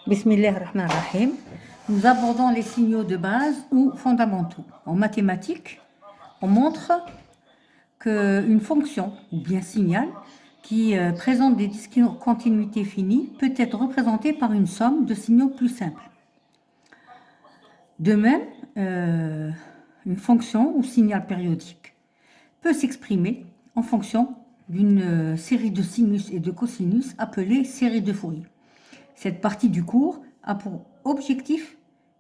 Bismillahirrahmanirrahim. Nous abordons les signaux de base ou fondamentaux. En mathématiques, on montre qu'une fonction ou bien signal qui présente des discontinuités finies peut être représentée par une somme de signaux plus simples. De même, une fonction ou signal périodique peut s'exprimer en fonction d'une série de sinus et de cosinus appelée série de Fourier. Cette partie du cours a pour objectif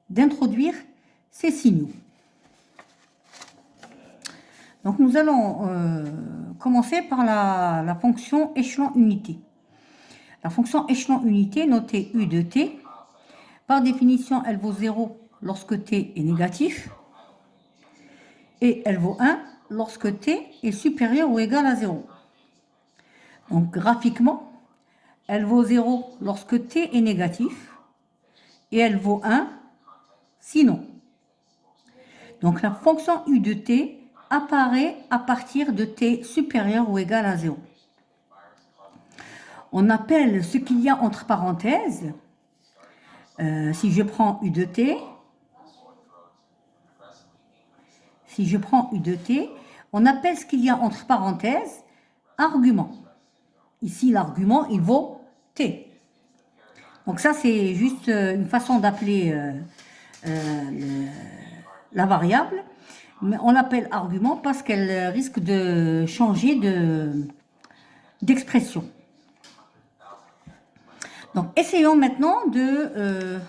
d'introduire ces signaux. Donc nous allons commencer par la fonction échelon-unité. La fonction échelon-unité, notée U de t, par définition, elle vaut 0 lorsque t est négatif et elle vaut 1 lorsque t est supérieur ou égal à 0. Donc graphiquement, elle vaut 0 lorsque t est négatif et elle vaut 1 sinon. Donc la fonction U de t apparaît à partir de t supérieur ou égal à 0. On appelle ce qu'il y a entre parenthèses, si je prends U de t, on appelle ce qu'il y a entre parenthèses argument. Ici, l'argument, il vaut t. Donc ça, c'est juste une façon d'appeler la variable. Mais on l'appelle argument parce qu'elle risque de changer d'expression. Donc, essayons maintenant de...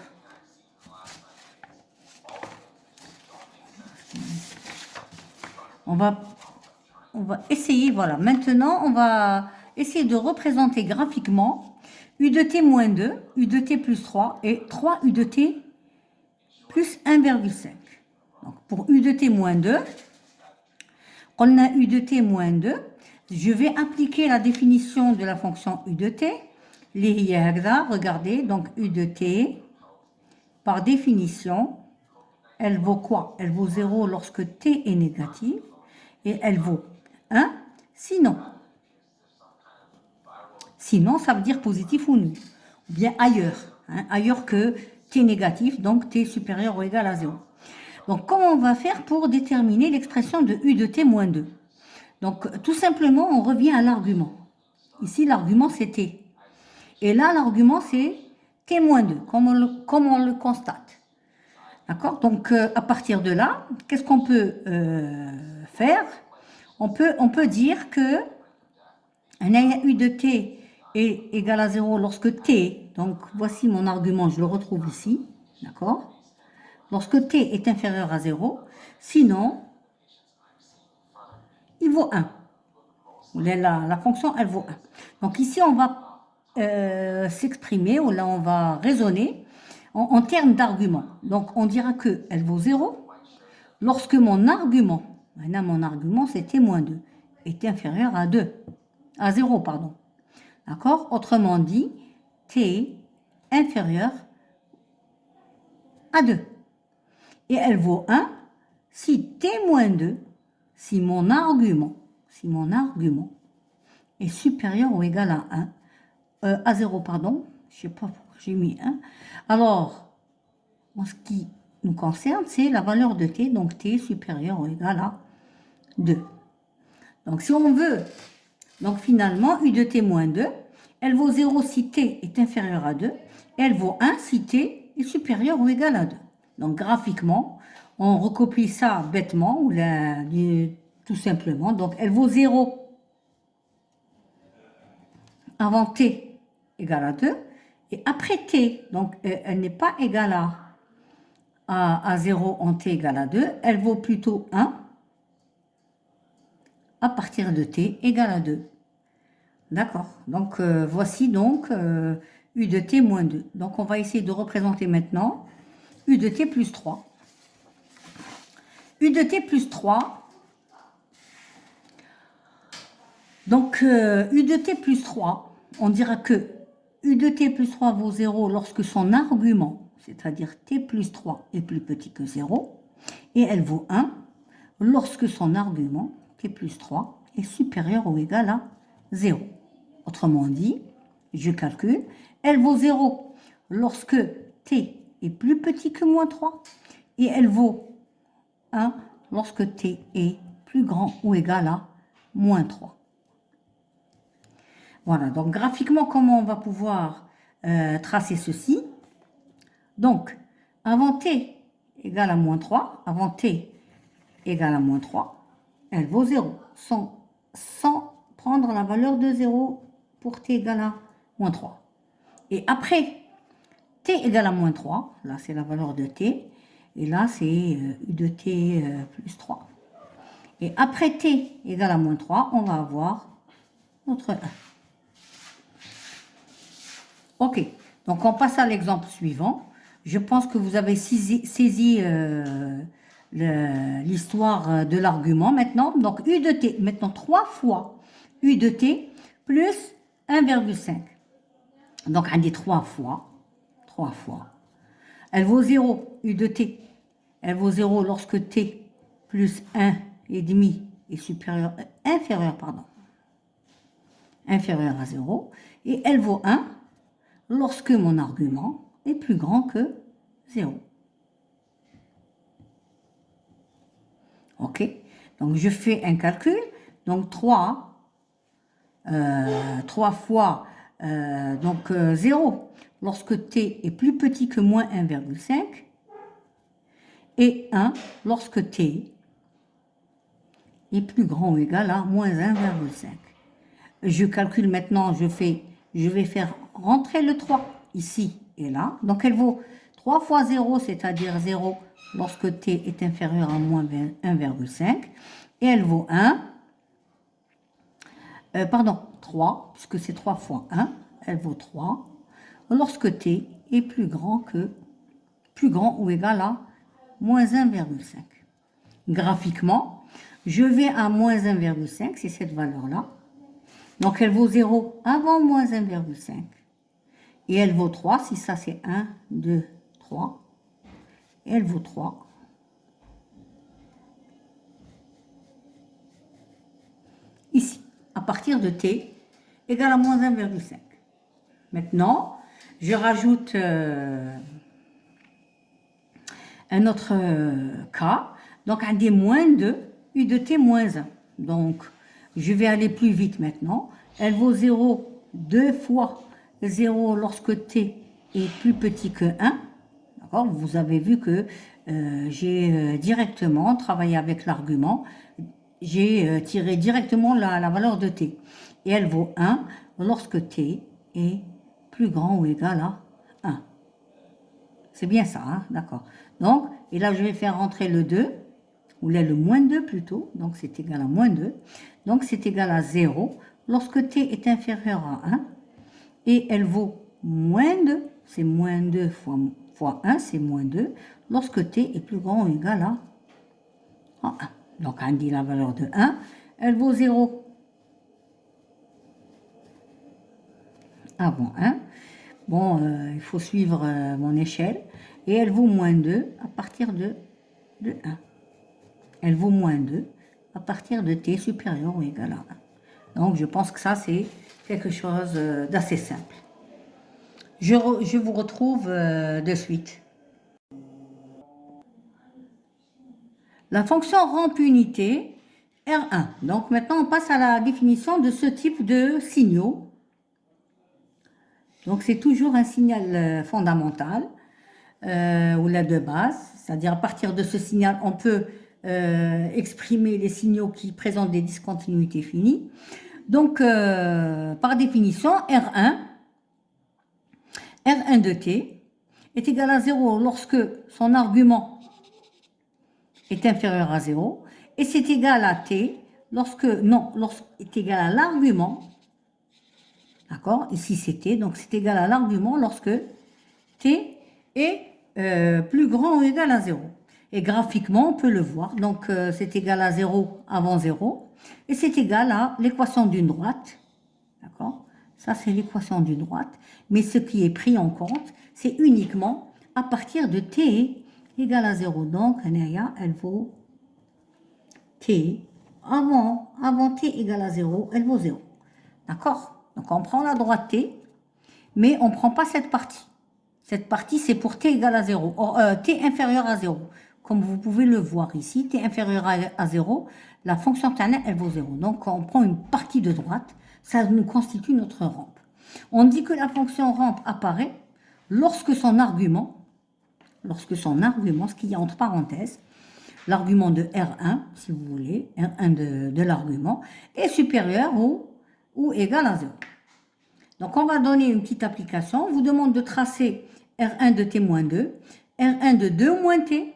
on va essayer, voilà. Maintenant, on va essayer de représenter graphiquement U de t moins 2, U de t plus 3 et 3 U de t plus 1,5. Donc, pour U de t moins 2, on a U de t moins 2. Je vais appliquer la définition de la fonction U de t. Regardez, donc U de t, par définition, elle vaut quoi? Elle vaut 0 lorsque t est négatif et elle vaut 1 sinon. Sinon, ça veut dire positif ou nul. Ou bien ailleurs, ailleurs que t négatif, donc t supérieur ou égal à 0. Donc, comment on va faire pour déterminer l'expression de U de t moins 2? Donc, tout simplement, on revient à l'argument. Ici, l'argument, c'est t. Et là, l'argument, c'est t moins 2, comme on le constate. D'accord? Donc, à partir de là, qu'est-ce qu'on peut faire? On peut dire que un U de t est égal à 0 lorsque t, donc voici mon argument, je le retrouve ici, d'accord? Lorsque t est inférieur à 0, sinon, il vaut 1. La fonction, elle vaut 1. Donc ici, on va s'exprimer, ou là, on va raisonner en termes d'argument. Donc, on dira qu'elle vaut 0 lorsque mon argument, c'est t-2, est inférieur à 0, pardon. D'accord? Autrement dit, t inférieur à 2. Et elle vaut 1 si t-2, si mon argument est supérieur ou égal à 0, pardon, je ne sais pas pourquoi j'ai mis 1. Alors, en ce qui nous concerne, c'est la valeur de t, donc t supérieur ou égal à 2. Donc, si on veut, donc finalement, U de t moins 2, elle vaut 0 si t est inférieur à 2, et elle vaut 1 si t est supérieur ou égal à 2. Donc, graphiquement, on recopie ça bêtement, ou tout simplement. Donc, elle vaut 0 avant t égale à 2, et après t, donc elle n'est pas égale à 0 en t égale à 2, elle vaut plutôt 1 à partir de t égale à 2. D'accord. Donc, voici donc U de t moins 2. Donc, on va essayer de représenter maintenant U de t plus 3. U de t plus 3. Donc, U de t plus 3, on dira que U de t plus 3 vaut 0 lorsque son argument, c'est-à-dire t plus 3, est plus petit que 0. Et elle vaut 1 lorsque son argument, t plus 3, est supérieur ou égal à 0. Autrement dit, je calcule, elle vaut 0 lorsque t est plus petit que moins 3 et elle vaut 1 lorsque t est plus grand ou égal à moins 3. Voilà, donc graphiquement, comment on va pouvoir tracer ceci? Donc, avant t égale à moins 3, avant t égale à moins 3, elle vaut 0, sans prendre la valeur de 0 pour t égale à moins 3. Et après t égale à moins 3, là c'est la valeur de t, et là c'est u de t plus 3. Et après t égale à moins 3, on va avoir notre 1. Ok, donc on passe à l'exemple suivant. Je pense que vous avez saisi l'histoire de l'argument maintenant. Donc u de t, maintenant 3 fois u de t plus 1,5. Donc on dit 3 fois. Elle vaut 0, u de t. Elle vaut 0 lorsque t plus 1 et demi est inférieur à 0. Et elle vaut 1 lorsque mon argument est plus grand que 0. Ok, donc je fais un calcul. Donc 3 fois 0 lorsque t est plus petit que moins 1,5 et 1 lorsque t est plus grand ou égal à moins 1,5. Je calcule maintenant, je vais faire rentrer le 3 ici et là. Donc elle vaut 3 fois 0, c'est-à-dire 0 lorsque t est inférieur à moins 1,5. Et elle vaut 3, puisque c'est 3 fois 1, elle vaut 3 lorsque t est plus grand ou égal à moins 1,5. Graphiquement, je vais à moins 1,5, c'est cette valeur-là. Donc elle vaut 0 avant moins 1,5. Et elle vaut 3, si ça c'est 1, 2, 3. Et elle vaut 3. Ici, à partir de t égale à moins 1,5. Maintenant, je rajoute un autre cas. Donc, un des moins 2, u de t moins 1. Donc, je vais aller plus vite maintenant. Elle vaut 0 2 fois 0 lorsque t est plus petit que 1. D'accord? Vous avez vu que j'ai directement travaillé avec l'argument. J'ai tiré directement la valeur de t. Et elle vaut 1 lorsque t est plus grand ou égal à 1. C'est bien ça, hein? D'accord. Donc, et là, je vais faire rentrer le 2, ou là, le moins 2 plutôt. Donc, c'est égal à moins 2. Donc, c'est égal à 0 lorsque t est inférieur à 1. Et elle vaut moins 2. C'est moins 2 fois 1, c'est moins 2. Lorsque t est plus grand ou égal à 1. Donc, on dit la valeur de 1. Elle vaut 0 avant 1. Bon, il faut suivre mon échelle. Et elle vaut moins 2 à partir de 1. Elle vaut moins 2 à partir de t supérieur ou égal à 1. Donc, je pense que ça, c'est quelque chose d'assez simple. Je vous retrouve de suite. La fonction rampe unité, R1. Donc, maintenant, on passe à la définition de ce type de signaux. Donc, c'est toujours un signal fondamental ou là de base. C'est-à-dire, à partir de ce signal, on peut exprimer les signaux qui présentent des discontinuités finies. Donc, par définition, R1 de t est égal à 0 lorsque son argument est inférieur à 0, et c'est égal à t lorsqu'est égal à l'argument, d'accord, ici c'est t, donc c'est égal à l'argument lorsque t est plus grand ou égal à 0. Et graphiquement, on peut le voir, donc c'est égal à 0 avant 0, et c'est égal à l'équation d'une droite, d'accord. Ça, c'est l'équation d'une droite. Mais ce qui est pris en compte, c'est uniquement à partir de t égale à 0. Donc, elle vaut t. Avant t égale à 0, elle vaut 0. D'accord? Donc, on prend la droite t, mais on ne prend pas cette partie. Cette partie, c'est pour t égale à 0, t inférieur à 0. Comme vous pouvez le voir ici, t inférieur à 0, la fonction tana, elle vaut 0. Donc, on prend une partie de droite, ça nous constitue notre rampe. On dit que la fonction rampe apparaît lorsque son argument, ce qu'il y a entre parenthèses, l'argument de R1, si vous voulez, R1 de l'argument, est supérieur ou égal à 0. Donc, on va donner une petite application. On vous demande de tracer R1 de t-2, R1 de 2 moins t,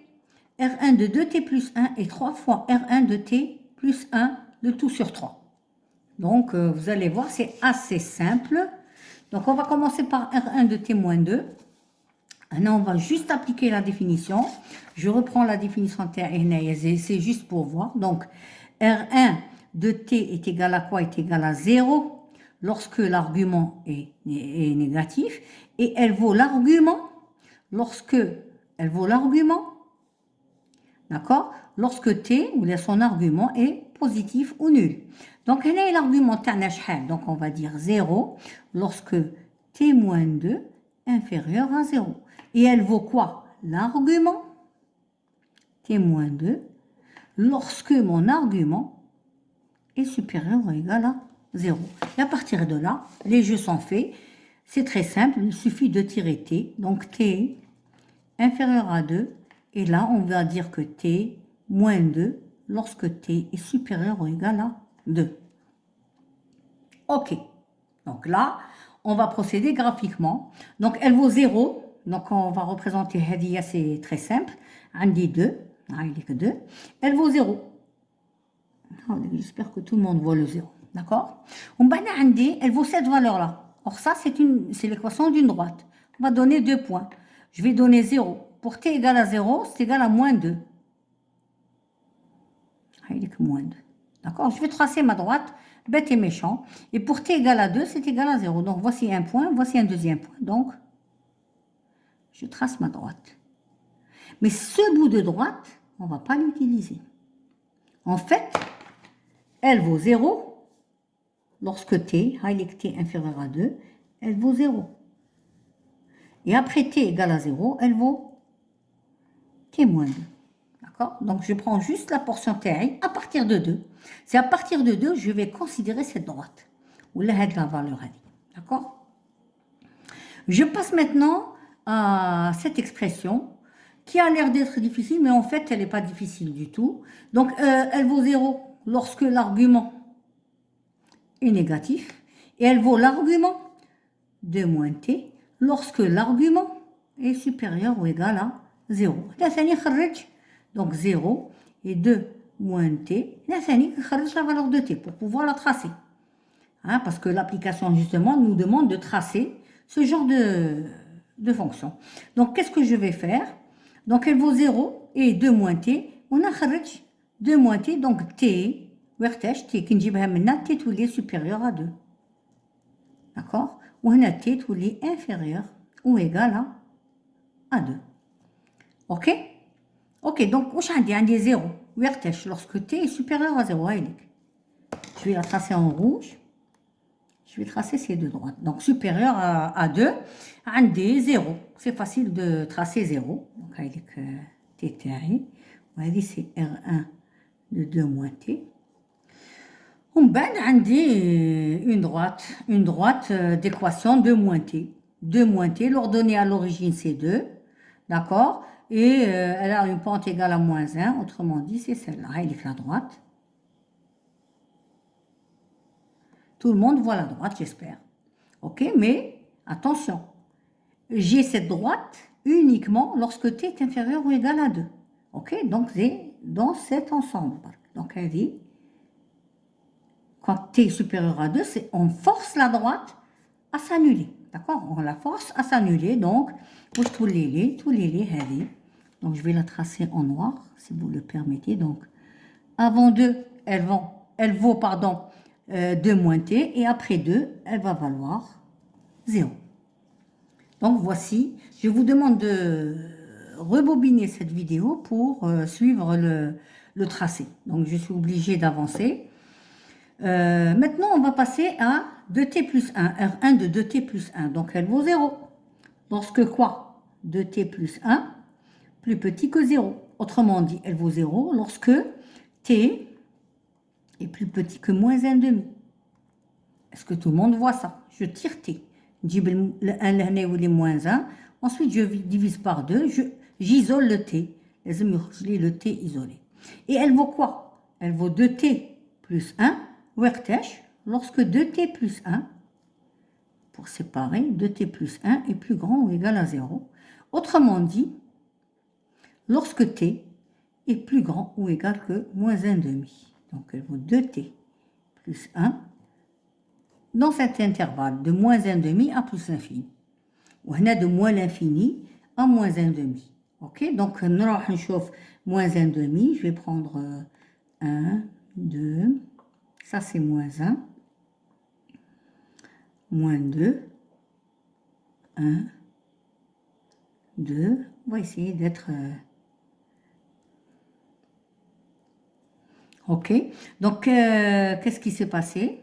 R1 de 2t plus 1 et 3 fois R1 de t plus 1, le tout sur 3. Donc, vous allez voir, c'est assez simple. Donc, on va commencer par R1 de t-2. Maintenant, on va juste appliquer la définition. Je reprends la définition T, c'est juste pour voir. Donc, R1 de t est égal à quoi? Est égal à 0 lorsque l'argument est négatif. Et elle vaut l'argument d'accord, lorsque t, ou son argument, est positif ou nul. Donc, elle est l'argument donc on va dire 0 lorsque t-2 inférieur à 0. Et elle vaut quoi? L'argument t-2 lorsque mon argument est supérieur ou égal à 0. Et à partir de là, les jeux sont faits. C'est très simple, il suffit de tirer t. Donc t inférieur à 2. Et là, on va dire que t moins 2 lorsque t est supérieur ou égal à 2. OK. Donc là, on va procéder graphiquement. Donc elle vaut 0. Donc on va représenter Hadia, c'est très simple. Andi 2. Elle vaut 0. J'espère que tout le monde voit le 0. D'accord? Elle vaut cette valeur-là. Or ça, c'est l'équation d'une droite. On va donner 2 points. Je vais donner 0. Pour t égale à 0, c'est égal à moins 2. Moins 2. D'accord? Je vais tracer ma droite, bête et méchant. Et pour t égale à 2, c'est égal à 0. Donc voici un point, voici un deuxième point. Donc, je trace ma droite. Mais ce bout de droite, on ne va pas l'utiliser. En fait, elle vaut 0 lorsque t, t inférieur à 2, elle vaut 0. Et après t égale à 0, elle vaut t moins 2. D'accord? Donc, je prends juste la portion t à partir de 2. C'est à partir de 2 je vais considérer cette droite. Ou la valeur. D'accord? Je passe maintenant à cette expression qui a l'air d'être difficile, mais en fait, elle n'est pas difficile du tout. Donc, elle vaut 0 lorsque l'argument est négatif, et elle vaut l'argument de moins t lorsque l'argument est supérieur ou égal à 0. Donc 0 et 2 moins t, la valeur de t pour pouvoir la tracer. Hein, parce que l'application, justement, nous demande de tracer ce genre de fonction. Donc, qu'est-ce que je vais faire? Donc, elle vaut 0 et 2 moins t. On a 2 moins t, donc t, t, qui est supérieur à 2. D'accord? Ou on a t est inférieur ou égal à 2. OK? OK, donc, on a 0. Lorsque t est supérieur à 0. Je vais la tracer en rouge. Je vais tracer ces deux droites. Donc, supérieur à 2, un D, 0. C'est facile de tracer 0. Donc, avec T, on va dire c'est R1 de 2 moins T. On ben, une droite d'équation 2 moins T. 2 moins T, l'ordonnée à l'origine, c'est 2. D'accord? Et elle a une pente égale à moins 1. Autrement dit, c'est celle-là. Elle est la droite. Tout le monde voit la droite, j'espère. OK, mais attention. J'ai cette droite uniquement lorsque t est inférieur ou égal à 2. OK, donc c'est dans cet ensemble. Donc elle dit, quand t est supérieur à 2, on force la droite à s'annuler. D'accord? On la force à s'annuler. Donc, pour tous les lignes, donc je vais la tracer en noir, si vous le permettez. Donc, avant 2, elle vaut 2 moins t, et après 2, elle va valoir 0. Donc voici, je vous demande de rebobiner cette vidéo pour suivre le tracé. Donc je suis obligée d'avancer. Maintenant, on va passer à 2t plus 1, R1 de 2t plus 1. Donc elle vaut 0 lorsque quoi? 2t plus 1 plus petit que 0. Autrement dit, elle vaut 0 lorsque t est plus petit que moins 1 demi. Est-ce que tout le monde voit ça? Je tire t. Le 1 ou les moins 1. Ensuite, je divise par 2. J'isole le t. Je lis le t isolé. Et elle vaut quoi? Elle vaut 2t plus 1. Lorsque 2t plus 1, pour séparer, 2t plus 1 est plus grand ou égal à 0. Autrement dit, lorsque t est plus grand ou égal que moins 1 demi. Donc, elle vaut 2t plus 1 dans cet intervalle de moins 1 demi à plus l'infini. Ou on a de moins l'infini à moins 1 demi. Ok, donc on chauffe moins 1 demi. Je vais prendre 1, 2, ça c'est moins 1, moins 2, 1, 2. On va essayer d'être... Ok, donc qu'est-ce qui s'est passé?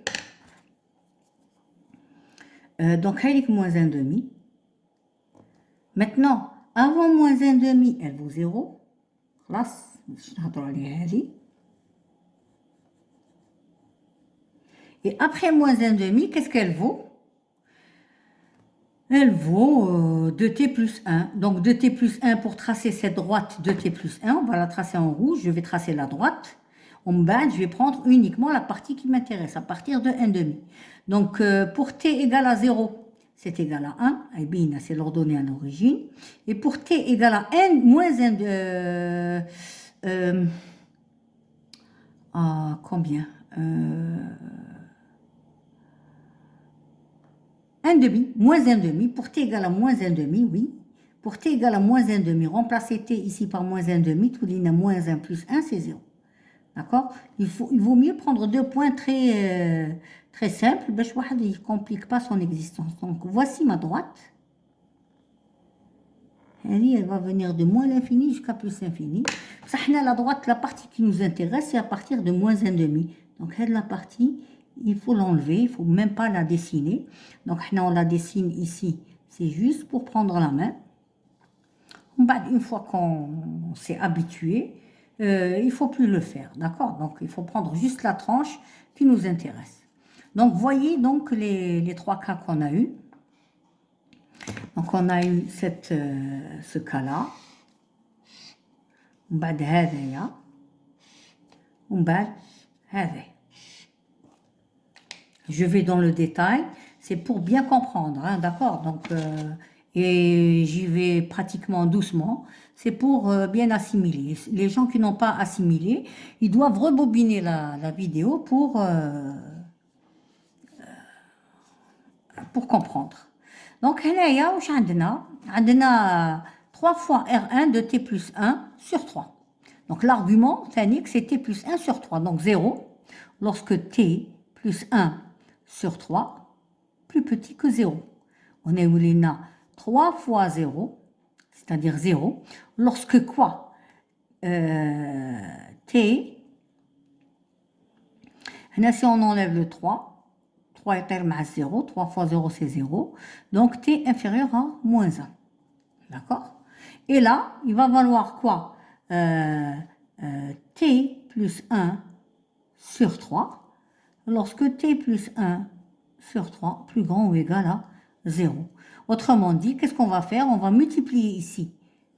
Donc, elle est moins 1 demi. Maintenant, avant moins 1 demi, elle vaut 0. Et après moins 1 demi, qu'est-ce qu'elle vaut? Elle vaut 2t plus 1. Donc 2t plus 1 pour tracer cette droite 2t plus 1. On va la tracer en rouge. Je vais tracer la droite. En bas, je vais prendre uniquement la partie qui m'intéresse, à partir de 1 demi. Donc pour t égale à 0, c'est égal à 1. Eh bien, c'est l'ordonnée à l'origine. Et pour t égale à n moins 1 combien 1 demi, moins 1 demi, pour t égale à moins 1 demi, oui. Pour t égale à moins 1 demi, remplacer t ici par moins 1 demi, tout l'in à moins 1 plus 1, c'est 0. D'accord? Il vaut mieux prendre deux points très simples, ben, il ne complique pas son existence. Donc, voici ma droite. Elle va venir de moins l'infini jusqu'à plus l'infini. Ça, la droite, la partie qui nous intéresse, c'est à partir de moins 1 demi. Donc, la partie, il faut l'enlever, il ne faut même pas la dessiner. Donc, on la dessine ici, c'est juste pour prendre la main. Une fois qu'on s'est habitué, il ne faut plus le faire, d'accord? Donc, il faut prendre juste la tranche qui nous intéresse. Donc, voyez donc les trois cas qu'on a eus. Donc, on a eu ce cas-là. Je vais dans le détail. C'est pour bien comprendre, hein, d'accord? Donc, et j'y vais pratiquement doucement. C'est pour bien assimiler. Les gens qui n'ont pas assimilé, ils doivent rebobiner la vidéo pour comprendre. Donc, on a 3 fois R1 de t plus 1 sur 3. Donc, l'argument, c'est t plus 1 sur 3. Donc, 0, lorsque t plus 1 sur 3, plus petit que 0. On est où les 3 fois 0, c'est-à-dire 0, lorsque quoi? T, si on enlève le 3, 3 est à 0, 3 fois 0 c'est 0, donc t inférieur à moins 1. D'accord? Et là, il va valoir quoi? T plus 1 sur 3, lorsque t plus 1 sur 3 plus grand ou égal à 0. Autrement dit, qu'est-ce qu'on va faire? On va multiplier ici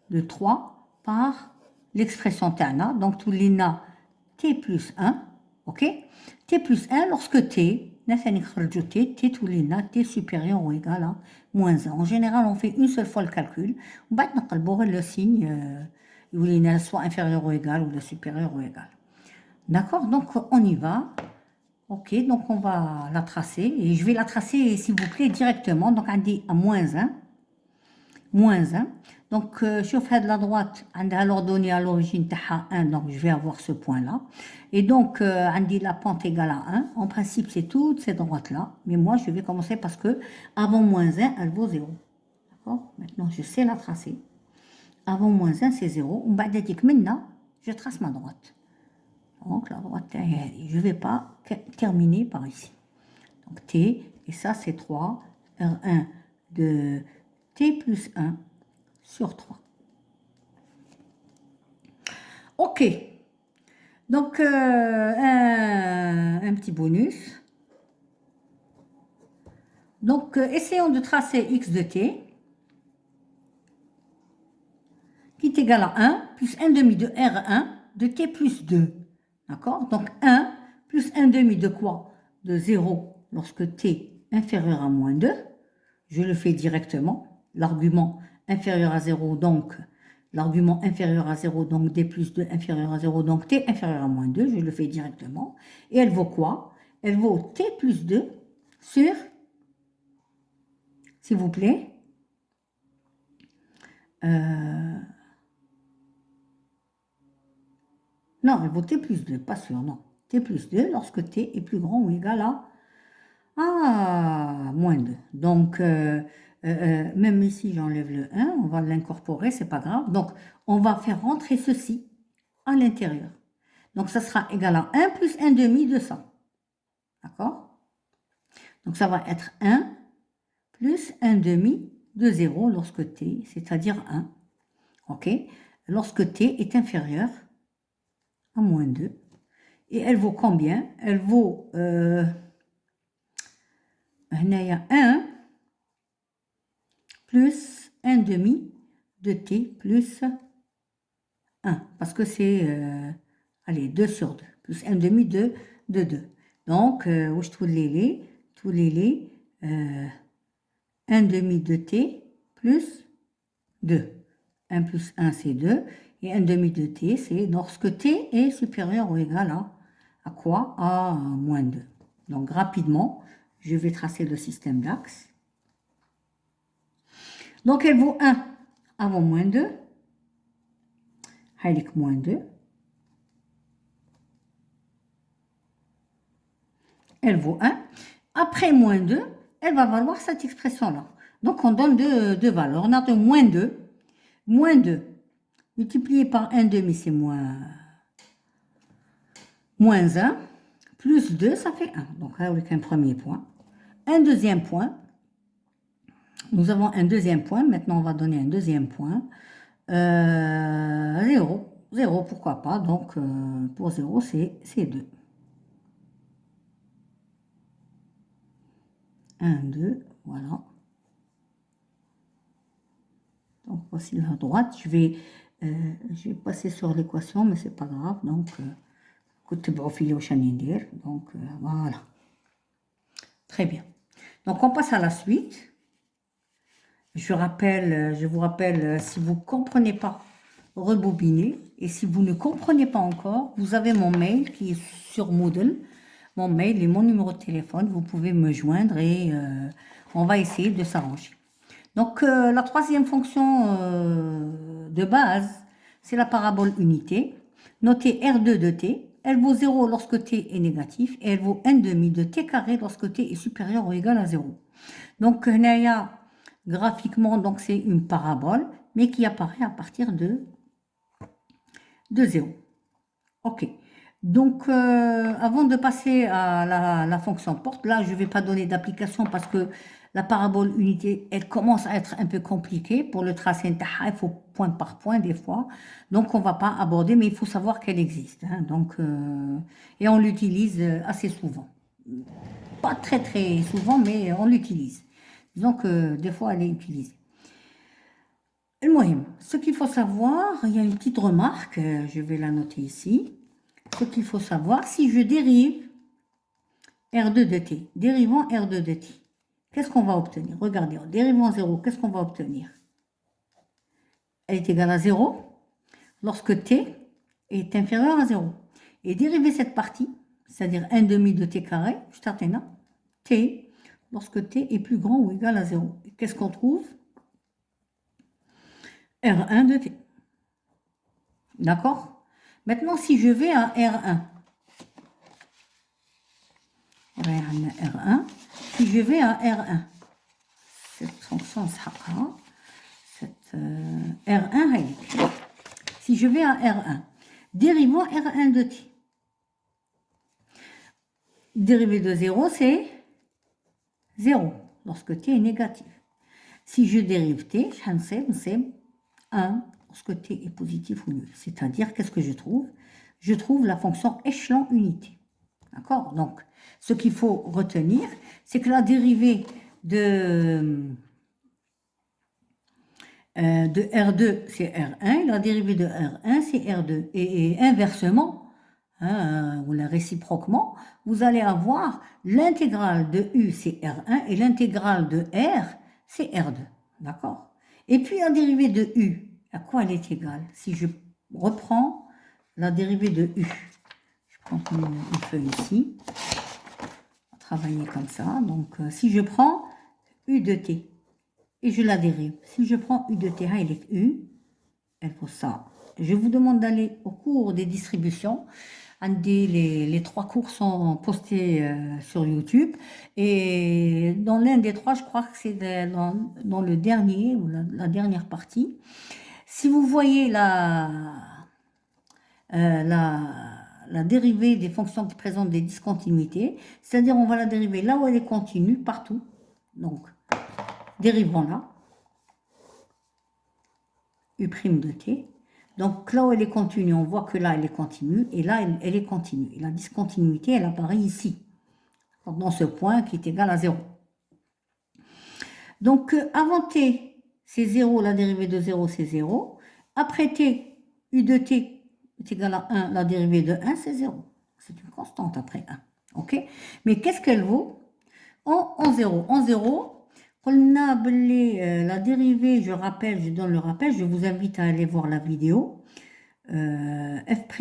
le 3 par l'expression Tana, donc tout l'ina t plus 1, ok? T plus 1 lorsque t, t tout l'ina t supérieur ou égal à moins 1. En général, on fait une seule fois le calcul, on va le signe, où l'ina soit inférieur ou égal ou le supérieur ou égal. D'accord? Donc, on y va. Ok, donc on va la tracer. Et je vais la tracer, s'il vous plaît, directement. Donc, on dit à moins 1. Moins 1. Donc, je fais de la droite, on a l'ordonnée à l'origine 1, donc je vais avoir ce point-là. Et donc, on dit la pente égale à 1. En principe, c'est toutes ces droites-là. Mais moi, je vais commencer parce que avant moins 1, elle vaut 0. D'accord? Maintenant, je sais la tracer. Avant moins 1, c'est 0. Maintenant, je trace ma droite. Donc, la droite, je ne vais pas terminer par ici. Donc, T, et ça, c'est 3. R1 de t plus 1 sur 3. Ok. Donc, un petit bonus. Donc, essayons de tracer x de t qui est égal à 1 plus 1 demi de R1 de t plus 2. D'accord? Donc, 1 plus 1 demi de quoi? De 0 lorsque t inférieur à moins 2. Je le fais directement. L'argument inférieur à 0, donc l'argument inférieur à 0, donc d plus 2 inférieur à 0, donc t inférieur à moins 2. Je le fais directement. Et elle vaut quoi? Elle vaut t plus 2 sur, s'il vous plaît, non, elle vaut t plus 2, pas sûr, non. T plus 2 lorsque t est plus grand ou égal à moins 2. Donc, même ici, j'enlève le 1, on va l'incorporer, c'est pas grave. Donc, on va faire rentrer ceci à l'intérieur. Donc, ça sera égal à 1 plus 1 demi de ça. D'accord? Donc, ça va être 1 plus 1 demi de 0 lorsque t, c'est-à-dire 1. OK? Lorsque t est inférieur à moins 2. Et elle vaut combien? Elle vaut... il y a 1 plus 1 demi de t plus 1. Parce que c'est, allez, 2 sur 2. Plus 1 demi de 2. Donc, où je trouve les 1 demi de t plus 2. 1 plus 1, c'est 2. Et 1 demi de t, c'est lorsque t est supérieur ou égal à quoi? À moins 2. Donc, rapidement, je vais tracer le système d'axes. Donc, elle vaut 1 avant moins 2. Avec moins 2. Elle vaut 1. Après moins 2, elle va valoir cette expression-là. Donc, on donne deux valeurs. On a de moins 2. Moins 2 multiplié par 1 demi, c'est moins 1. Plus 2, ça fait 1. Donc, avec un premier point. Un deuxième point. Nous avons un deuxième point. Maintenant, on va donner un deuxième point. 0. 0, pourquoi pas. Donc, pour 0, c'est 2. 1, 2, voilà. Donc, voici la droite. Je vais passer sur l'équation, mais c'est pas grave. Donc, donc, voilà. Très bien. Donc, on passe à la suite. Je vous rappelle, si vous ne comprenez pas, rebobinez. Et si vous ne comprenez pas encore, vous avez mon mail qui est sur Moodle. Mon mail et mon numéro de téléphone. Vous pouvez me joindre et on va essayer de s'arranger. Donc, la troisième fonction de base, c'est la parabole unité. Notez R2 de t. Elle vaut 0 lorsque t est négatif et elle vaut 1 demi de t carré lorsque t est supérieur ou égal à 0. Donc, graphiquement, donc c'est une parabole, mais qui apparaît à partir de 0. OK. Donc, avant de passer à la fonction porte, là, je ne vais pas donner d'application parce que la parabole unité, elle commence à être un peu compliquée. Pour le tracer, il faut point par point des fois. Donc, on ne va pas aborder, mais il faut savoir qu'elle existe. Hein. Donc, et on l'utilise assez souvent. Pas très, très souvent, mais on l'utilise. Disons que des fois, elle est utilisée. Ce qu'il faut savoir, il y a une petite remarque, je vais la noter ici. Ce qu'il faut savoir, si je dérive R2 de t, dérivant R2 de t, qu'est-ce qu'on va obtenir? Regardez, en dérivant 0, qu'est-ce qu'on va obtenir? Elle est égale à 0 lorsque t est inférieur à 0. Et dériver cette partie, c'est-à-dire 1 demi de t carré, juste à t, lorsque t est plus grand ou égal à 0. Qu'est-ce qu'on trouve? R1 de t. D'accord? Maintenant, si je vais à R1, si je vais à R1, cette fonction sera R1, si je vais à R1, dérivant R1 de t. Dérivé de 0, c'est 0, lorsque t est négatif. Si je dérive t, c'est 1 lorsque t est positif ou nul. C'est-à-dire, qu'est-ce que je trouve? Je trouve la fonction échelon unité. D'accord? Donc, ce qu'il faut retenir, c'est que la dérivée de R2, c'est R1, et la dérivée de R1, c'est R2. Et inversement, hein, ou réciproquement, vous allez avoir l'intégrale de U, c'est R1, et l'intégrale de R, c'est R2. D'accord? Et puis la dérivée de U, à quoi elle est égale? Si je reprends la dérivée de U, je prends une feuille ici, on va travailler comme ça. Donc, si je prends U de T, et je la dérive. Si je prends U de T, elle est U, elle vaut ça. Je vous demande d'aller au cours des distributions. Les 3 cours sont postés sur YouTube. Et dans l'un des 3, je crois que c'est dans le dernier, ou la dernière partie. Si vous voyez la dérivée des fonctions qui présentent des discontinuités, c'est-à-dire on va la dériver là où elle est continue, partout. Donc, dérivons-la. U' de t. Donc là où elle est continue, on voit que là elle est continue, et là elle est continue. Et la discontinuité, elle apparaît ici, dans ce point qui est égal à 0. Donc avant t, c'est 0, la dérivée de 0, c'est 0. Après t, U de t est égal à 1, la dérivée de 1, c'est 0. C'est une constante après 1. Ok? Mais qu'est-ce qu'elle vaut? En 0. En 0, la dérivée, je rappelle, je donne le rappel, je vous invite à aller voir la vidéo. F'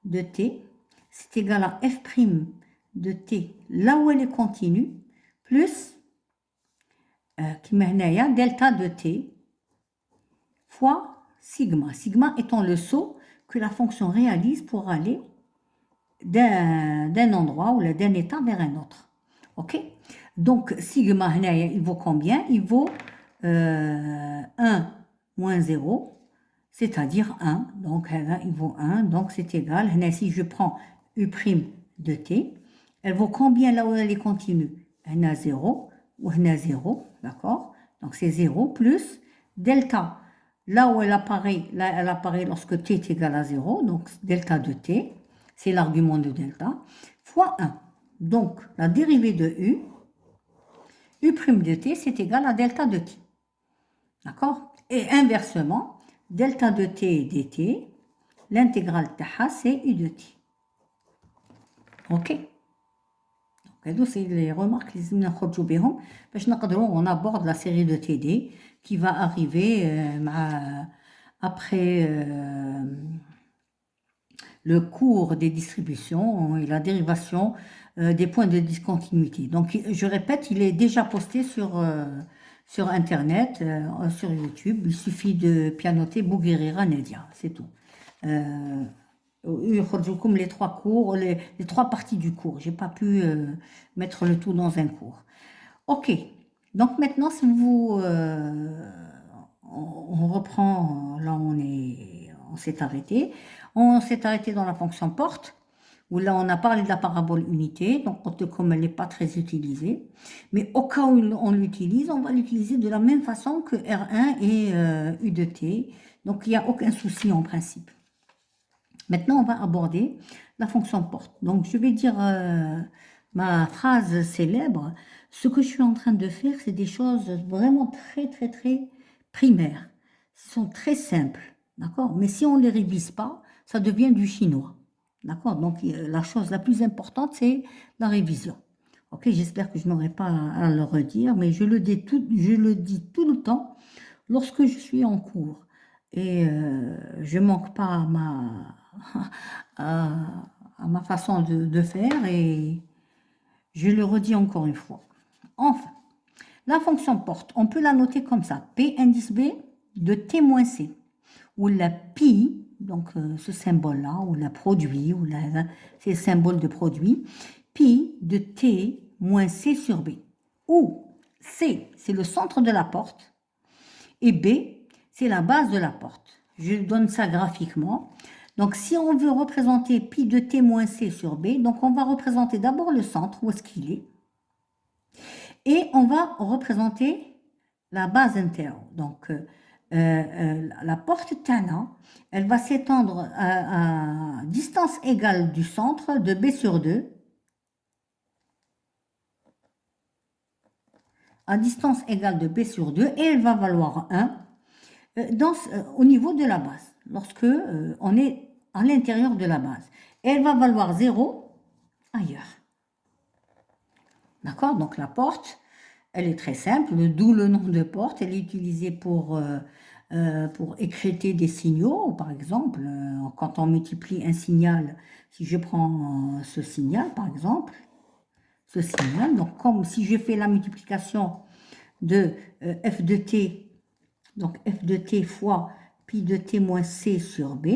de t, c'est égal à F' de t, là où elle est continue, plus delta de t fois sigma. Sigma étant le saut que la fonction réalise pour aller d'un endroit ou d'un état vers un autre. Ok? Donc, sigma, il vaut combien? Il vaut 1 moins 0, c'est-à-dire 1. Donc, il vaut 1. Donc, c'est égal. Si je prends U' de t, elle vaut combien là où elle est continue? Elle a 0 ou elle a 0. D'accord? Donc, c'est 0 plus delta. Là où elle apparaît lorsque t est égal à 0. Donc, delta de t, c'est l'argument de delta, fois 1. Donc, la dérivée de U, U' de t, c'est égal à delta de t. D'accord? Et inversement, delta de t dt, l'intégrale de c'est U de t. Ok? Donc, c'est les remarques on aborde la série de TD qui va arriver après le cours des distributions et la dérivation des points de discontinuité. Donc, je répète, il est déjà posté sur Internet, sur YouTube. Il suffit de pianoter Bouguerira Nedia, c'est tout. Les 3 cours, les 3 parties du cours. J'ai pas pu mettre le tout dans un cours. Ok. Donc maintenant, si vous, on reprend, là on s'est arrêté. On s'est arrêté dans la fonction porte, où là on a parlé de la parabole unité, donc comme elle n'est pas très utilisée. Mais au cas où on l'utilise, on va l'utiliser de la même façon que R1 et U de t. Donc il n'y a aucun souci en principe. Maintenant, on va aborder la fonction porte. Donc, je vais dire ma phrase célèbre. Ce que je suis en train de faire, c'est des choses vraiment très, très, très primaires. Elles sont très simples, d'accord? Mais si on ne les révise pas, ça devient du chinois, d'accord? Donc, la chose la plus importante, c'est la révision. Ok, j'espère que je n'aurai pas à le redire, mais je le dis tout le temps lorsque je suis en cours. Et je ne manque pas à ma façon de faire et je le redis encore une fois. Enfin, la fonction porte, on peut la noter comme ça. P indice B de T moins C, où la pi, donc ce symbole-là, ou la produit, c'est le symbole de produit, pi de T moins C sur B, où C, c'est le centre de la porte, et B, c'est la base de la porte. Je donne ça graphiquement. Donc, si on veut représenter pi de t moins c sur b, donc on va représenter d'abord le centre, où est-ce qu'il est. Et on va représenter la base interne. Donc, la porte Tana, elle va s'étendre à distance égale du centre de B sur 2, à distance égale de B sur 2, et elle va valoir 1 au niveau de la base, lorsque on est à l'intérieur de la base. Et elle va valoir 0 ailleurs. D'accord? Donc la porte, elle est très simple, d'où le nom de porte. Elle est utilisée pour écréter des signaux. Par exemple, quand on multiplie un signal, si je prends ce signal, par exemple, ce signal, donc comme si je fais la multiplication de f de t, donc f de t fois pi de t moins c sur b,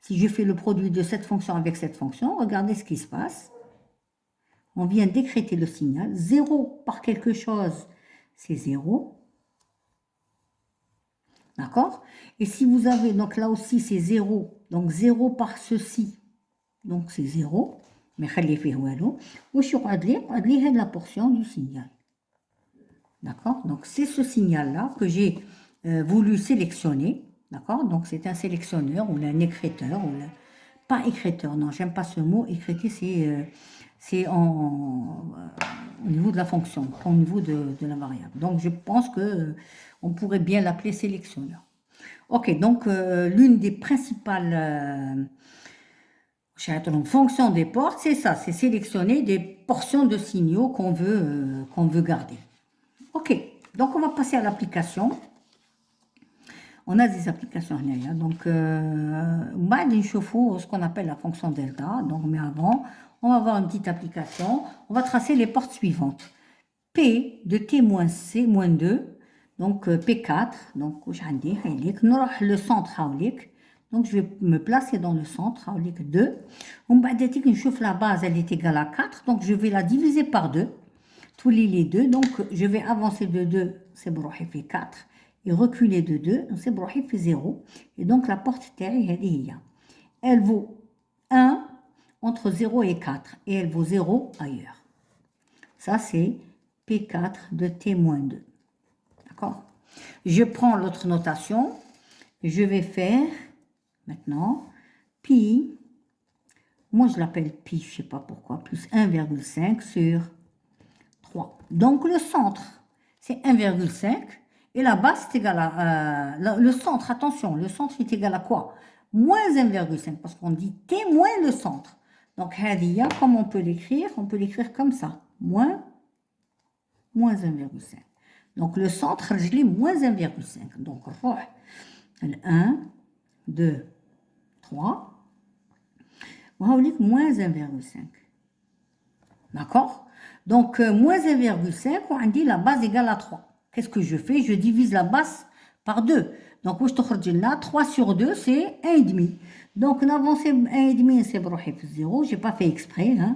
si je fais le produit de cette fonction avec cette fonction, regardez ce qui se passe. On vient d'écréter le signal. 0 par quelque chose, c'est 0. D'accord? Et si vous avez, donc là aussi c'est 0, donc 0 par ceci, donc c'est 0. Mais خلي فيه والو. وش يقعد لي؟ يقعد لي هاد la portion du signal. D'accord? Donc c'est ce signal-là que j'ai voulu sélectionner. D'accord? Donc c'est un sélectionneur ou un écréteur. Pas écréteur, non, j'aime pas ce mot. Écréter, c'est au niveau de la fonction, pas au niveau de la variable. Donc je pense que on pourrait bien l'appeler sélectionneur. Ok, donc l'une des principales fonctions des portes, c'est ça, c'est sélectionner des portions de signaux qu'on veut garder. Ok, donc on va passer à l'application. On a des applications là, donc ce qu'on appelle la fonction delta. Donc, mais avant, on va avoir une petite application. On va tracer les portes suivantes. P de t moins c moins 2, donc P4. Donc, le centre donc je vais me placer dans le centre 2. On va dire que la base elle est égale à 4, donc je vais la diviser par 2. Tous les 2, donc je vais avancer de 2, c'est fait 4. Et reculer de 2, c'est fait 0. Et donc la porte terre, elle vaut 1 entre 0 et 4. Et elle vaut 0 ailleurs. Ça, c'est P4 de T-2. D'accord? Je prends l'autre notation. Je vais faire maintenant pi. Moi, je l'appelle pi, je ne sais pas pourquoi. Plus 1,5 sur 3. Donc le centre, c'est 1,5. Et la base est égale à... le centre, attention, le centre est égal à quoi? Moins 1,5, parce qu'on dit t moins le centre. Donc, hadia, comme on peut l'écrire? On peut l'écrire comme ça. Moins 1,5. Donc, le centre, je l'ai moins 1,5. Donc, 1, 2, 3. Moins 1,5. D'accord? Donc, moins 1,5, on dit la base égale à 3. Qu'est-ce que je fais? Je divise la base par 2. Donc, 3 sur 2, c'est 1,5. Donc, n'avancer 1,5, c'est 0. Je n'ai pas fait exprès. Hein.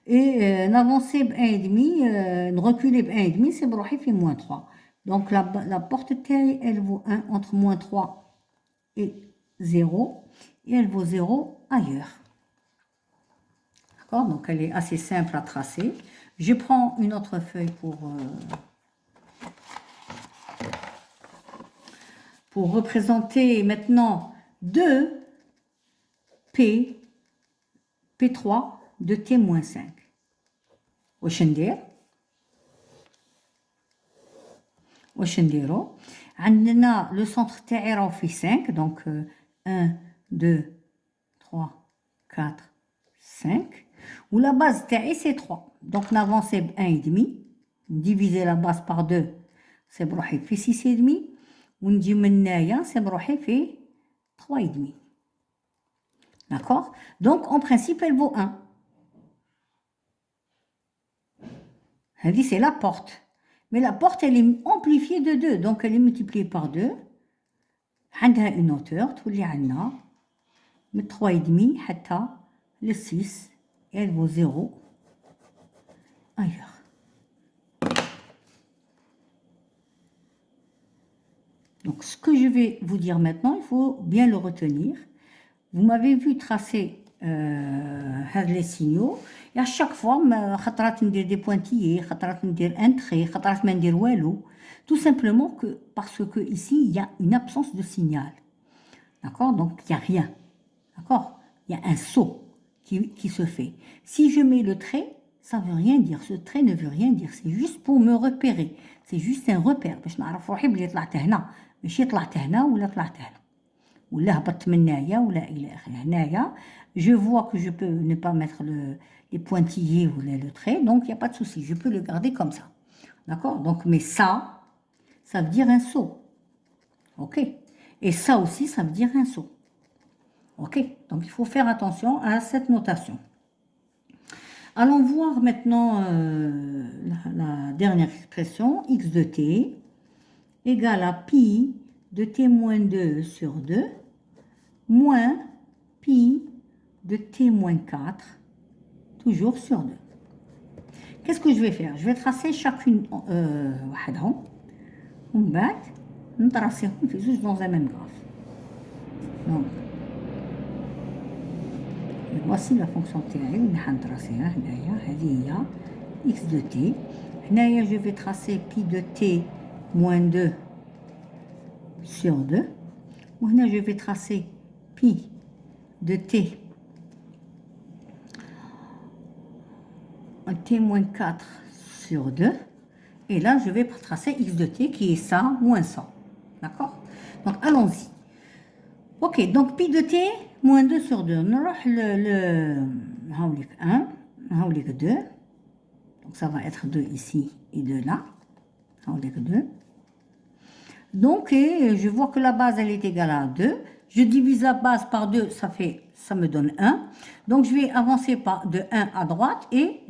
Et n'avancer 1,5, reculer 1,5, c'est moins 3. Donc, la porte taille, elle vaut 1 entre moins 3 et 0. Et elle vaut 0 ailleurs. D'accord? Donc, elle est assez simple à tracer. Je prends une autre feuille pour représenter maintenant 2 P3 de T-5. واش نديرو عندنا le centre تاعي راه فيه 5 donc 1 2 3 4 5 ou la base تاعي c'est 3 donc n'avancer ب 1,5 diviser la base par 2 c'est بروحي في 6,5 ونجي من هنايا c'est بروحي في 3,5. D'accord? Donc, en principe, elle vaut 1. Elle dit c'est la porte. Mais la porte, elle est amplifiée de 2. Donc, elle est multipliée par 2. Elle a une hauteur, tout les عنا, de 3,5 حتى le 6. Et elle vaut 0 ailleurs. Donc, ce que je vais vous dire maintenant, il faut bien le retenir. Vous m'avez vu tracer les signaux et à chaque fois, خطرات ندير des pointillés, خطرات ندير un trait, خطرات ما ندير والو. Tout simplement parce que ici, il y a une absence de signal. D'accord? Donc, il n'y a rien. D'accord? Il y a un saut qui se fait. Si je mets le trait, ça ne veut rien dire. Ce trait ne veut rien dire. C'est juste pour me repérer. C'est juste un repère. باش نعرف روحي بلي طلعت هنا. ماشي طلعت هنا ولا طلعت هنا. ولا هبطت من هنايا ولا إلى آخره. هنايا, je vois que je peux ne pas mettre les pointillés ou le trait. Donc, il n'y a pas de souci. Je peux le garder comme ça. D'accord? Donc, mais ça veut dire un saut. OK? Et ça aussi, ça veut dire un saut. OK? Donc, il faut faire attention à cette notation. Allons voir maintenant la dernière expression, x de t égale à pi de t moins 2 sur 2 moins pi de t moins 4, toujours sur 2. Qu'est-ce que je vais faire? Je vais tracer chacune وحدهم ومن بعد نطراسيهم في زوج dans un même graphe. Donc, voici la fonction تاعي اللي حنطراسيها هنايا. هذه هي x de t. هنايا je vais tracer pi de t moins 2 sur 2. وهنا je vais tracer pi de t moins 4 sur 2. Et là, je vais tracer x de t qui est ça moins ça. D'accord? Donc, allons-y. Ok, donc pi de t moins 2 sur 2. On aura le 1, 2. Donc, ça va être 2 ici et 2 là. 2. Donc, et je vois que la base, elle est égale à 2. Je divise la base par 2, ça me donne 1. Donc, je vais avancer de 1 à droite et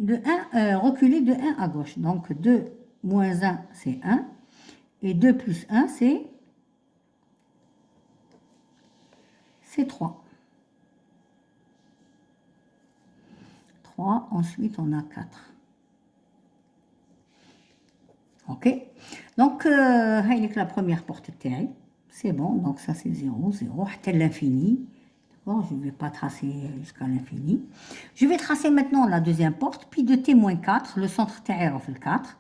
reculer de 1 à gauche. Donc, 2 moins 1, c'est 1. Et 2 plus 1, c'est 3. 3, ensuite, on a 4. OK? Donc, la première porte taille. C'est bon, donc ça c'est 0, 0, à l'infini. D'accord, je ne vais pas tracer jusqu'à l'infini. Je vais tracer maintenant la deuxième porte, pi de t moins 4, le centre taire fait le 4,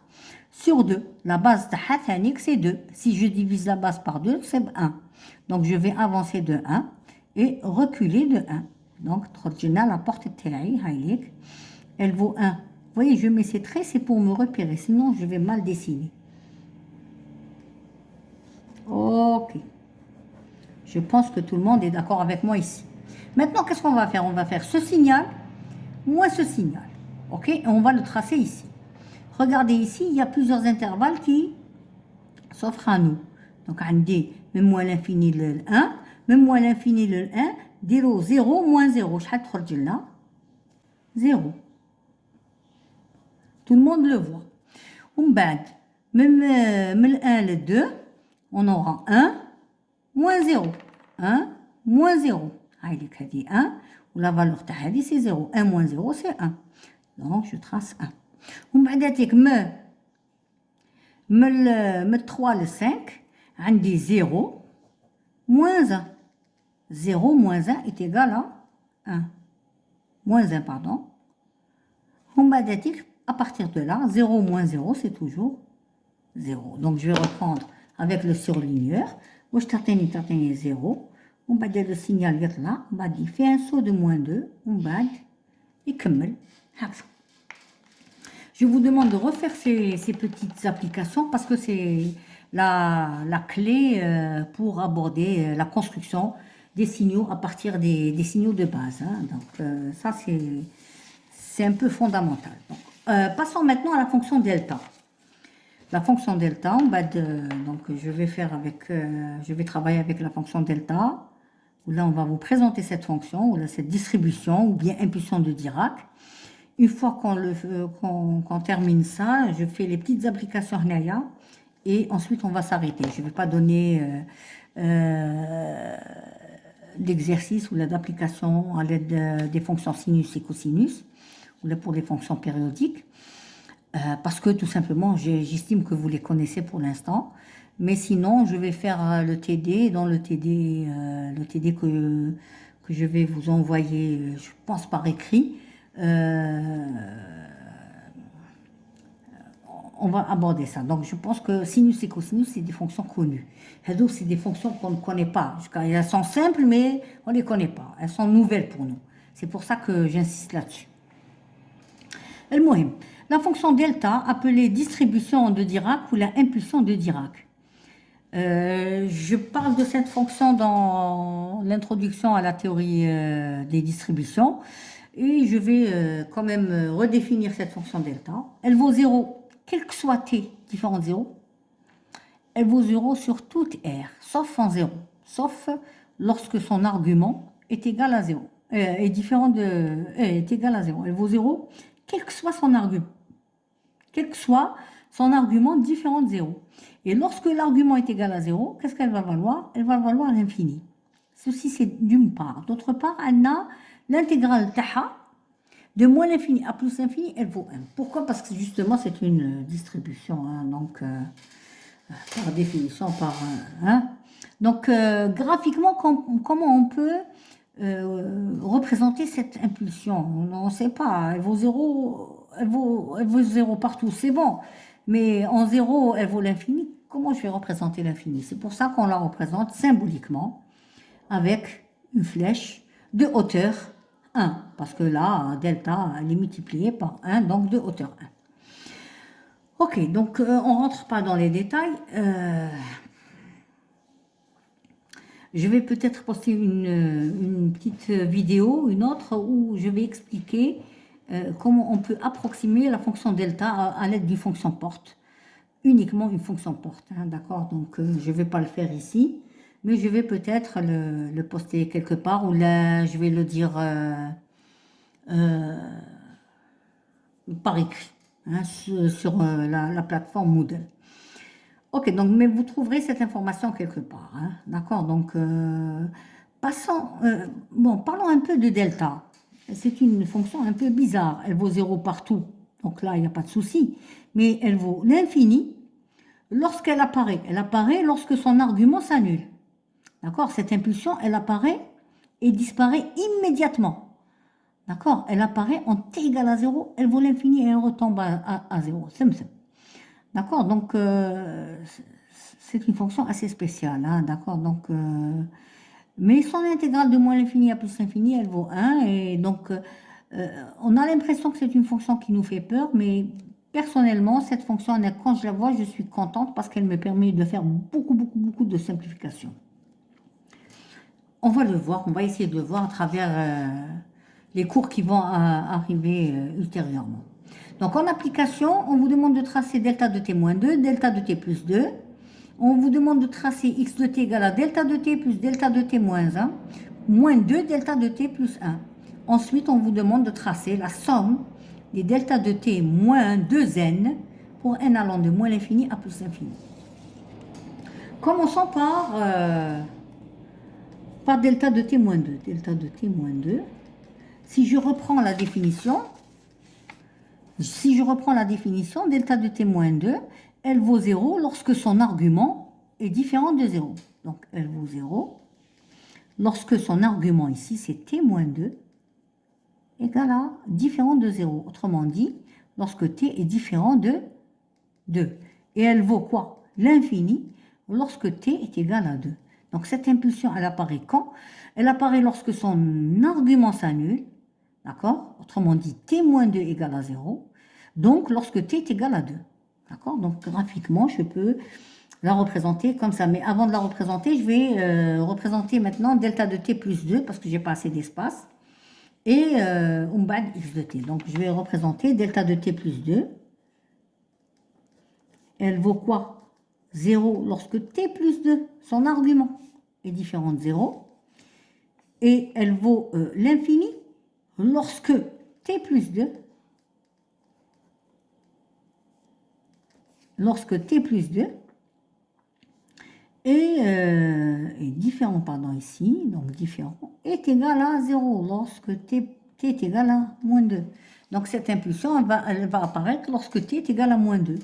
sur 2. La base de Hathanik, c'est 2. Si je divise la base par 2, c'est 1. Donc je vais avancer de 1 et reculer de 1. Donc, la porte taille, elle vaut 1. Vous voyez, je mets ces traits, c'est pour me repérer, sinon je vais mal dessiner. Ok. Je pense que tout le monde est d'accord avec moi ici. Maintenant, qu'est-ce qu'on va faire? On va faire ce signal, moins ce signal. Ok? Et on va le tracer ici. Regardez ici, il y a plusieurs intervalles qui s'offrent à nous. Donc, on dit, même moins l'infini le 1, même moins l'infini le 1, 0, 0, moins 0. Je vais là. 0. Tout le monde le voit. Même le 1, le 2, on aura 1, moins 0. 1, moins 0. Il 1, ou la valeur c'est 0. 1 moins 0, c'est 1. Donc, je trace 1. Le 3, le 5, on dit 0, moins 1. 0 moins 1 est égal à 1. Moins 1, pardon. À partir de là, 0 moins 0, c'est toujours 0. Donc, je vais reprendre avec le surligneur. Je vais 0. On va dire le signal là. On va dire fait un saut de moins 2. On va dire je vous demande de refaire ces petites applications parce que c'est la clé pour aborder la construction des signaux à partir des signaux de base. Hein. Donc, ça, c'est un peu fondamental. Donc, passons maintenant à la fonction delta. La fonction delta, donc je vais travailler avec la fonction delta, où là on va vous présenter cette fonction, ou là cette distribution, ou bien impulsion de Dirac. Une fois qu'on termine ça, je fais les petites applications Hnaya, et ensuite on va s'arrêter. Je ne vais pas donner d'exercice ou d'application à l'aide des fonctions sinus et cosinus, ou là pour les fonctions périodiques. Parce que tout simplement, j'estime que vous les connaissez pour l'instant. Mais sinon, je vais faire le TD. Dans le TD que je vais vous envoyer, je pense par écrit, on va aborder ça. Donc, je pense que sinus et cosinus, c'est des fonctions connues. Hadouk, c'est des fonctions qu'on ne connaît pas. Elles sont simples, mais on ne les connaît pas. Elles sont nouvelles pour nous. C'est pour ça que j'insiste là-dessus. La fonction delta, appelée distribution de Dirac ou la impulsion de Dirac. Je parle de cette fonction dans l'introduction à la théorie des distributions et je vais quand même redéfinir cette fonction delta. Elle vaut 0, quel que soit t différent de 0. Elle vaut 0 sur toute r, sauf en 0, sauf lorsque son argument est égal à 0, est égal à 0. Elle vaut 0, quel que soit son argument. Quel que soit son argument différent de 0. Et lorsque l'argument est égal à 0, qu'est-ce qu'elle va valoir? Elle va valoir l'infini. Ceci, c'est d'une part. D'autre part, elle a l'intégrale taha de moins l'infini à plus l'infini, elle vaut 1. Pourquoi? Parce que justement, c'est une distribution. Hein, donc, par définition, par 1. Donc, graphiquement, comment on peut représenter cette impulsion? On ne sait pas. Elle vaut 0, elle vaut 0 partout, c'est bon. Mais en 0, elle vaut l'infini. Comment je vais représenter l'infini? C'est pour ça qu'on la représente symboliquement avec une flèche de hauteur 1. Parce que là, delta, elle est multipliée par 1, donc de hauteur 1. Ok, donc on ne rentre pas dans les détails. Je vais peut-être poster une petite vidéo, une autre, où je vais expliquer comment on peut approximer la fonction delta à l'aide d'une fonction porte. Uniquement une fonction porte, hein, d'accord? Donc, je ne vais pas le faire ici, mais je vais peut-être le poster quelque part, ou là, je vais le dire par écrit, hein, sur la plateforme Moodle. Ok, donc, mais vous trouverez cette information quelque part, hein, d'accord? Donc, parlons un peu de delta. C'est une fonction un peu bizarre. Elle vaut 0 partout, donc là, il n'y a pas de souci. Mais elle vaut l'infini lorsqu'elle apparaît. Elle apparaît lorsque son argument s'annule. D'accord? Cette impulsion, elle apparaît et disparaît immédiatement. D'accord? Elle apparaît en t égale à 0, elle vaut l'infini et elle retombe à 0. D'accord? Donc, c'est une fonction assez spéciale. Hein? D'accord? Donc, mais son intégrale de moins l'infini à plus l'infini, elle vaut 1. Et donc, on a l'impression que c'est une fonction qui nous fait peur, mais personnellement, cette fonction, quand je la vois, je suis contente parce qu'elle me permet de faire beaucoup de simplifications. On va le voir, on va essayer de le voir à travers les cours qui vont arriver ultérieurement. Donc, en application, on vous demande de tracer delta de t-2, delta de t plus 2. On vous demande de tracer x de t égale à delta de t plus delta de t moins 1, moins 2 delta de t plus 1. Ensuite, on vous demande de tracer la somme des delta de t moins 2n pour n allant de moins l'infini à plus l'infini. Commençons par delta de t moins 2. Delta de t moins 2. Si je reprends la définition, delta de t moins 2, elle vaut 0 lorsque son argument est différent de 0. Donc, elle vaut 0 lorsque son argument ici, c'est t moins 2, égale à différent de 0. Autrement dit, lorsque t est différent de 2. Et elle vaut quoi? L'infini lorsque t est égal à 2. Donc, cette impulsion, elle apparaît quand? Elle apparaît lorsque son argument s'annule. D'accord? Autrement dit, t moins 2 égale à 0. Donc, lorsque t est égal à 2. D'accord? Donc, graphiquement, je peux la représenter comme ça. Mais avant de la représenter, je vais représenter maintenant delta de t plus 2 parce que j'ai pas assez d'espace. Et x de t. Donc, je vais représenter delta de t plus 2. Elle vaut quoi? 0 lorsque t plus 2, son argument, est différent de 0. Et elle vaut l'infini lorsque t plus 2, est différent, ici, donc différent, est égal à 0 lorsque t est égal à moins 2. Donc cette impulsion, elle va apparaître lorsque t est égal à moins 2.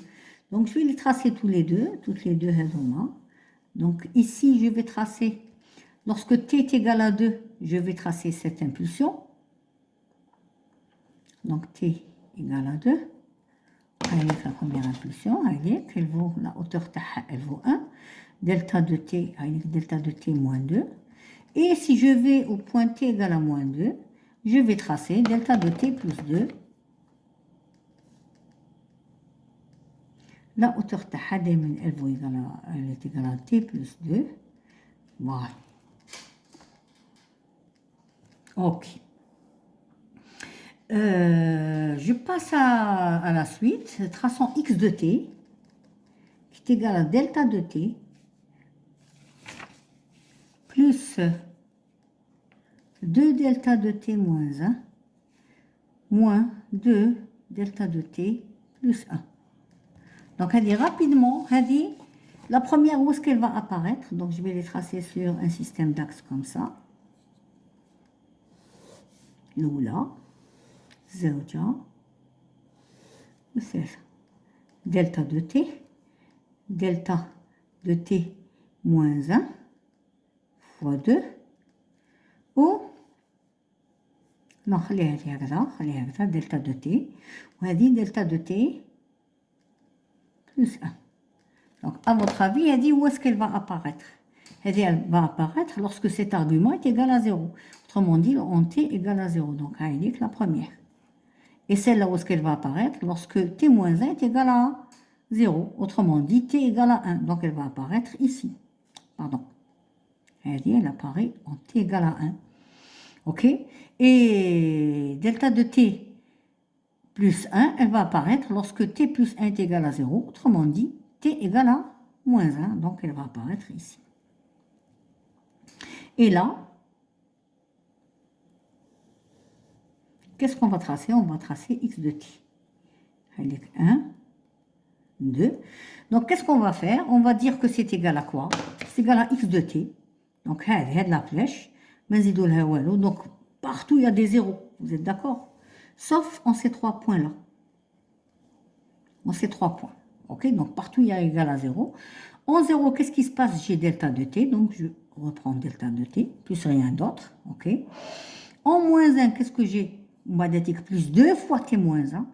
Donc je vais les tracer toutes les deux, Donc ici, je vais tracer, lorsque t est égal à 2, je vais tracer cette impulsion. Donc t égale à 2. Avec la première impulsion, elle vaut, la hauteur elle vaut 1. Delta de t, avec delta de t moins 2. Et si je vais au point t égale à moins 2, je vais tracer delta de t plus 2. La hauteur elle est égale à t plus 2. Voilà. Ok. Je passe à la suite. Traçons x de t, qui est égal à delta de t, plus 2 delta de t moins 1, moins 2 delta de t plus 1. Donc, elle dit rapidement, elle dit, la première, où est-ce qu'elle va apparaître? Donc, je vais les tracer sur un système d'axes comme ça. L'oula, zéoja, c'est ça. Delta de t moins 1 fois 2 ou non, خليها delta de t وهذه delta de t plus 1. Donc, à votre avis, elle dit où est-ce qu'elle va apparaître? Elle va apparaître lorsque cet argument est égal à 0. Autrement dit, en t égale à 0. Donc, elle est la première. Et celle-là, où est-ce qu'elle va apparaître? Lorsque t moins 1 est égal à 0. Autrement dit, t égale à 1. Donc, elle va apparaître ici. Pardon. Elle apparaît en t égale à 1. OK? Et delta de t plus 1, elle va apparaître lorsque t plus 1 est égal à 0. Autrement dit, t égale à moins 1. Donc, elle va apparaître ici. Et là, qu'est-ce qu'on va tracer? On va tracer x de t. Elle est 1, 2. Donc, qu'est-ce qu'on va faire? On va dire que c'est égal à quoi? C'est égal à x de t. Donc, il y a de la flèche. Donc, partout, il y a des zéros. Vous êtes d'accord? Sauf en ces 3 points-là. En ces 3 points. OK? Donc, partout, il y a égal à 0. En 0, qu'est-ce qui se passe? J'ai delta de t. Donc, je reprends delta de t, plus rien d'autre. OK? En moins 1, qu'est-ce que j'ai? On va dire plus 2 fois t moins 1.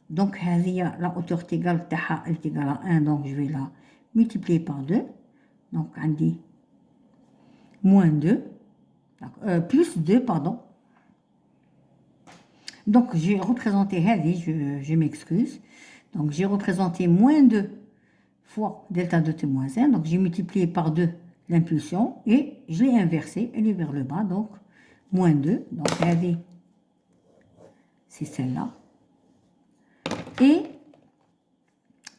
Donc, la hauteur est égale à 1. Donc, je vais la multiplier par 2. Donc, on dit moins 2. Plus 2, pardon. Donc, j'ai représenté, je m'excuse. Donc, j'ai représenté moins 2 fois delta de t moins 1. Donc, j'ai multiplié par 2 l'impulsion et je l'ai inversée. Elle est vers le bas. Donc, moins 2. Donc, c'est celle-là. Et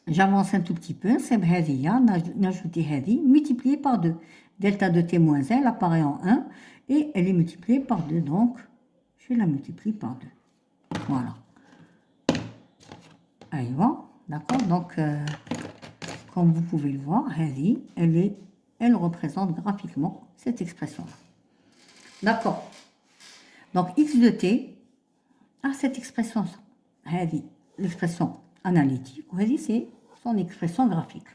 j'avance un tout petit peu. C'est n'ajouter multiplié par 2. Delta de t moins 1, elle apparaît en 1 et elle est multipliée par 2. Donc, je la multiplie par 2. Voilà. Allez, bon, d'accord. Donc, comme vous pouvez le voir, elle représente graphiquement cette expression-là. D'accord. Donc, x de t a cette expression, l'expression analytique, c'est son expression graphique.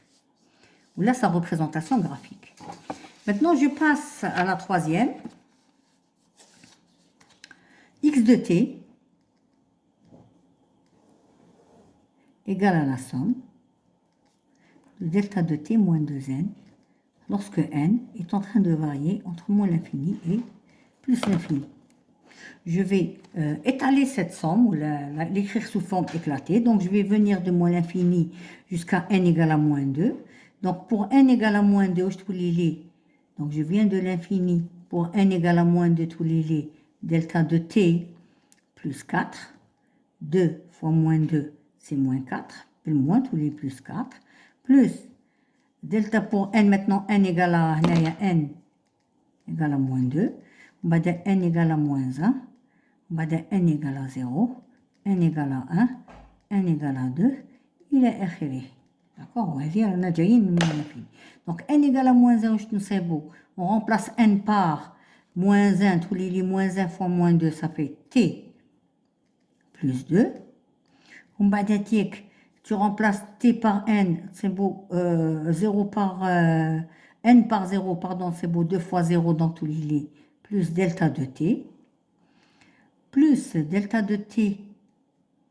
Ou là, sa représentation graphique. Maintenant, je passe à la troisième. X de t égale à la somme de delta de t moins 2n lorsque n est en train de varier entre moins l'infini et plus l'infini. Je vais étaler cette somme ou l'écrire sous forme éclatée. Donc, je vais venir de moins l'infini jusqu'à n égale à moins 2. Donc, pour n égale à moins 2, donc je viens de l'infini pour n égale à moins 2 tous les delta de t plus 4. 2 fois moins 2, c'est moins 4. Plus moins tous les plus 4. Plus delta pour n, maintenant n égale à n égale à moins 2. On va dire n égale à moins 1. On va dire n égale à 0. n égale à 1. n égale à 2. Il est écrit. D'accord? On va dire on a déjà une l'infini. Donc n égale à moins 1, je ne sais pas. On remplace n par moins 1. Tous les moins 1 fois moins 2, ça fait t plus 2. On va dire tu remplaces t par n, c'est beau, 0 par n par 0, pardon, c'est beau, 2 fois 0 dans tous les plus delta de t, plus delta de t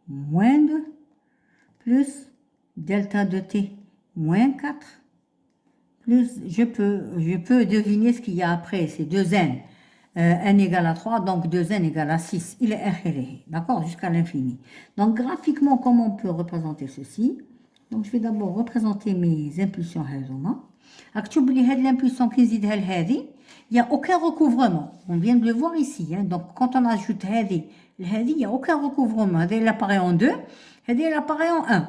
moins 2, plus delta de t moins 4 plus, je peux deviner ce qu'il y a après, c'est 2n. N égale à 3, donc 2n égale à 6. Il est akhiri, d'accord, jusqu'à l'infini. Donc graphiquement, comment on peut représenter ceci? Donc je vais d'abord représenter mes impulsions هذوما. اكتب لي هذه l'impulsion qui نزيدها لهذه, il n'y a aucun recouvrement. On vient de le voir ici. Hein. Donc quand on ajoute هذه لهذه, il n'y a aucun recouvrement. هذه elle apparaît en 2, هذه elle apparaît en 1.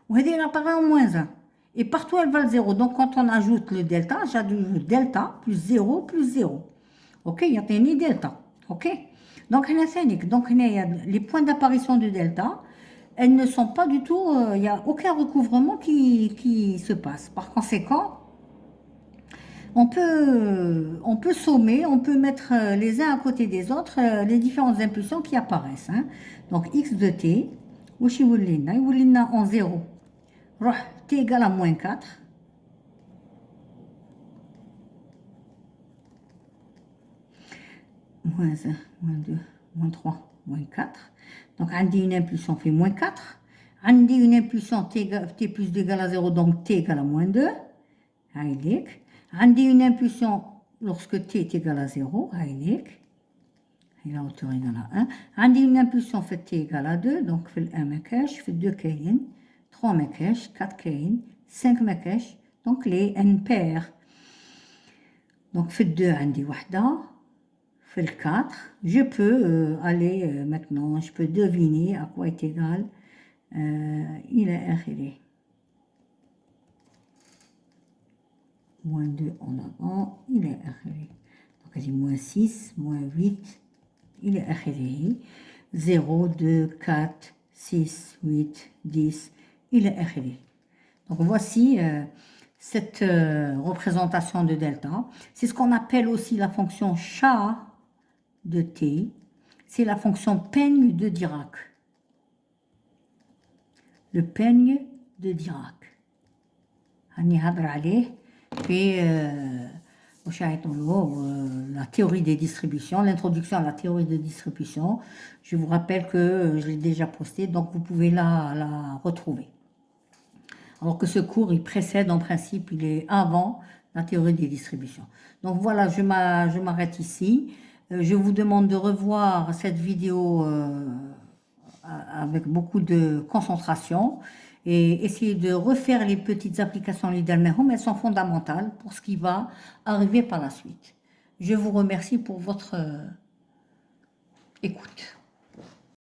Ou هذه elle apparaît en moins 1. Et partout elle valent 0. Donc quand on ajoute le delta, j'ajoute delta plus 0 plus 0. Ok, il y a un delta. Ok. Donc les points d'apparition de delta, elles ne sont pas du tout, il n'y a aucun recouvrement qui se passe. Par conséquent, on peut sommer, on peut mettre les uns à côté des autres les différentes impulsions qui apparaissent. Hein. Donc x de t, il en 0. T égale à moins 4. Moins 1, moins 2, moins 3, moins 4. Donc, on dit une impulsion fait moins 4. On dit une impulsion t plus d'égal à 0, donc t égale à moins 2. On dit une impulsion lorsque t est égal à 0. Et la hauteur égale à 1. On dit une impulsion fait t égale à 2, donc fait 1 mèche, fait 2 kayin, 3 mèche, 4 kayin, 5 mèche, donc les n paires. Donc fait 2, on dit wahda. Fait le 4, je peux aller maintenant, je peux deviner à quoi est égal il est arrivé. Moins 2 en avant, il est arrivé. Donc, elle dit moins 6, moins 8, il est arrivé. 0, 2, 4, 6, 8, 10, il est arrivé. Donc, voici cette représentation de delta. C'est ce qu'on appelle aussi la fonction chat de t, c'est la fonction peigne de Dirac. Le peigne de Dirac. La théorie des distributions, l'introduction à la théorie des distributions. Je vous rappelle que je l'ai déjà posté, donc vous pouvez la retrouver. Alors que ce cours, il précède en principe, il est avant la théorie des distributions. Donc voilà, je m'arrête ici. Je vous demande de revoir cette vidéo avec beaucoup de concentration et essayer de refaire les petites applications d'Almehom. Elles sont fondamentales pour ce qui va arriver par la suite. Je vous remercie pour votre écoute.